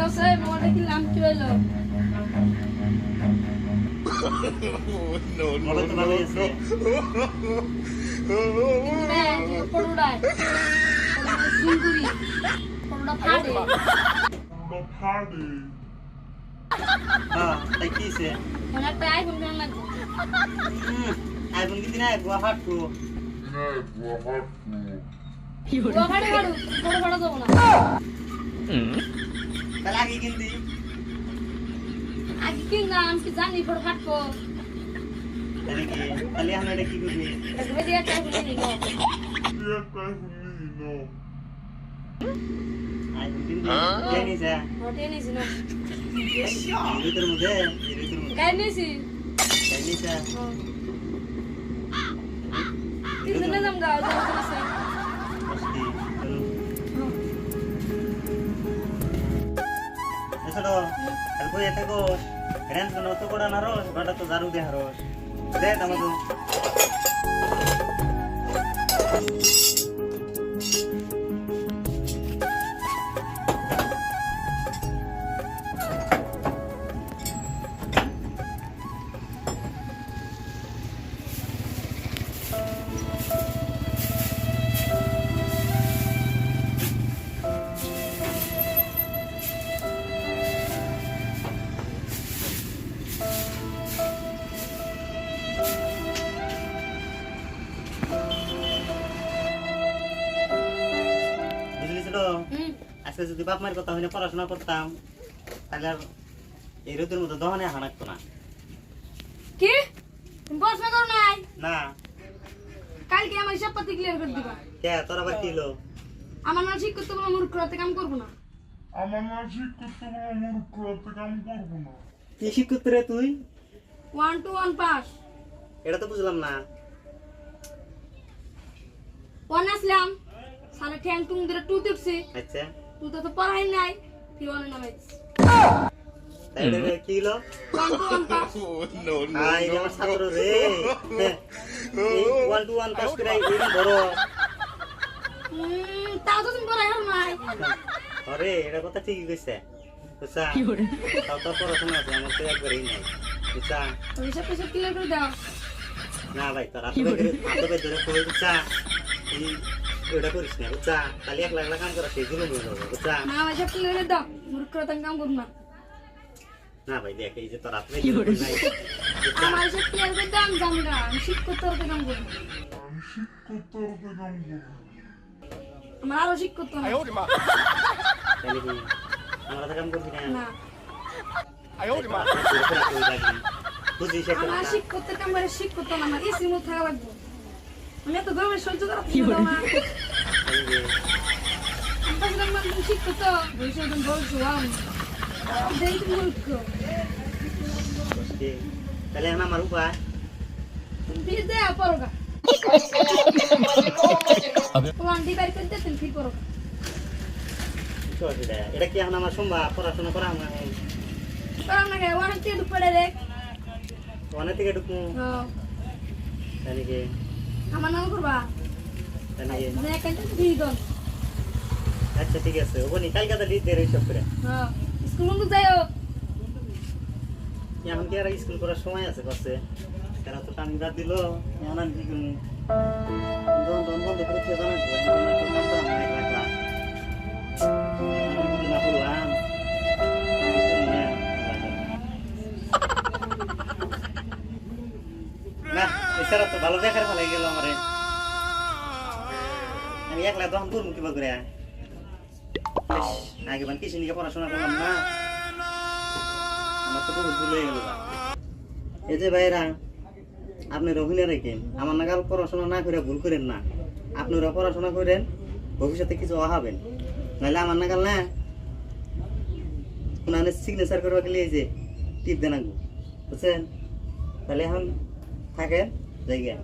Saya mau lagi lampu lo. Mobile তো ভালোই আছে। Ini perurai. Singkuri. Perurai pade. হ্যাঁ, তাই কি হইছে? Mana tay pun kan lagi. IPhone কিনতে না গুয়াহাটু। Gua kade kadu. Photo devo na. তাহলে আগে কিনতি। Agi ki naam ki jani photo katko. তাহলে কি? তাহলে আমরা এটা কি করবি? Gua dia tay pun ni lo. IPhone কিনতি। জানি যা। Hotel ni sino. এর মধ্যে Kain ni si. জানি যা। Kita na jam gao jam na sa. বসতি। এসো আর কই এটা গো রেন্ট কোন তো কোড়া না রস বাটা তো জারু দে হারস দে দামু আজকে যদি বাপ মায়ের কথা হইলে পড়াশোনা করতাম তাহলে আর এই রোদের মতো দহনে হানাকতো না কি বসবে তো নাই না কালকে আমার হিসাব পাতি ক্লিয়ার করে দিবা কে তোর আবার কি হলো আমার না ঠিক করতে বলে মূর্খ রাতে কাম করব না আমার মানসিক করতে বলে মূর্খ রাতে কাম করবো না। কি শিক্ষক রে তুই 1 to 1 পাস এটা তো বুঝলাম না 1 আসলাম সালে ঠ্যাং টুং দিয়ে 2 দিছি আচ্ছা তুই তো পড়াই নাই তুই 1 নামাই তাই এটা কি হলো 1 to 1 পাস আই আমার ছাত্র রে এই 1 to 1 পাস করে এই বড় তাও তো তুমি পড়াই হল নাই আরে এটা কথা ঠিকই কইছে বুঝছা কি করে তাও তো পড়াশোনা আছে আমার তো একবারই নাই বুঝছা তুমি হিসাব পয়সা ক্লিয়ার করে দাও না ভাই তোর হাতে ধরে কই বুঝছা এই ওটা করিস না বুঝছা তাহলে 1 লাখ লাখ কাম করা সেই জুলুম হয়ে যাবে বুঝছা না আমার হিসাব ক্লিয়ার করে দাও মূর্খ রাতে কাম করব না না ভাই দেখ এই যে তোর হাতে নাই বুঝছা আমার হিসাব ক্লিয়ার করে দাও আমি জানগা আমি শিখ করতে রাতে কাম করব আমি শিখ করতে রাতে কাম করবো। আমার আরো শিখ করতে হবে তাহলে কি আমার হাতে কাম করবি না না বুঝিস আমার শিখ করতে কাম করে শিখ করতে না আমার এসি মত থাকা লাগবে আমি এত গরমে সহ্য করা পারবো না আমি বললাম না তুমি শিখ করতে বলছো তুমি বলছো দেই তুমি মূর্খ তাহলে আমার উপায় তুমি ফির দে পড়োগা প্লান দি বাড়ি করতে তুমি ফির পড়োগা এটা কি এখন আমার সম্ভব পড়াশোনা করা আমার কারণ না গায় অনেক টিকে পড়ে রে অনেক থেকে ঢুকু হ্যাঁ তাহলে কি আমার নাম করবা তাহলে কি মানে একটা দিয়ে দাও আচ্ছা ঠিক আছে ওখানে কালকে তো দিতে রে সব করে হ্যাঁ স্কুল বন্ধু যাইও এখন কি আর স্কুল করার সময় আছে কাছে তারা তো টানি রাত দিল এখন আমি কি করবো দন দন বন্ধ করে খেয়ে জানা কাম করা মনে রাখলাম না বললাম না এছাড়া তো ভালো দেখার ভালো গেল আমারে আমি একলা দহন করবো কিবা করে আগে বান কিছু নিয়ে পড়াশোনা করলাম না আমার তো বহুত ভুল হয়ে গেল এই যে ভাইরা আপনি রহিনে রেখেন আমার নাগাল পড়াশোনা না করে ভুল করেন না আপনারা পড়াশোনা করেন ভবিষ্যতে কিছু হবেন নাহলে আমার নাগাল না কোন সিগনেচার করবা গেলে এই যে টিপ দেন বুঝছেন তাহলে এখন থাকেন জায়গা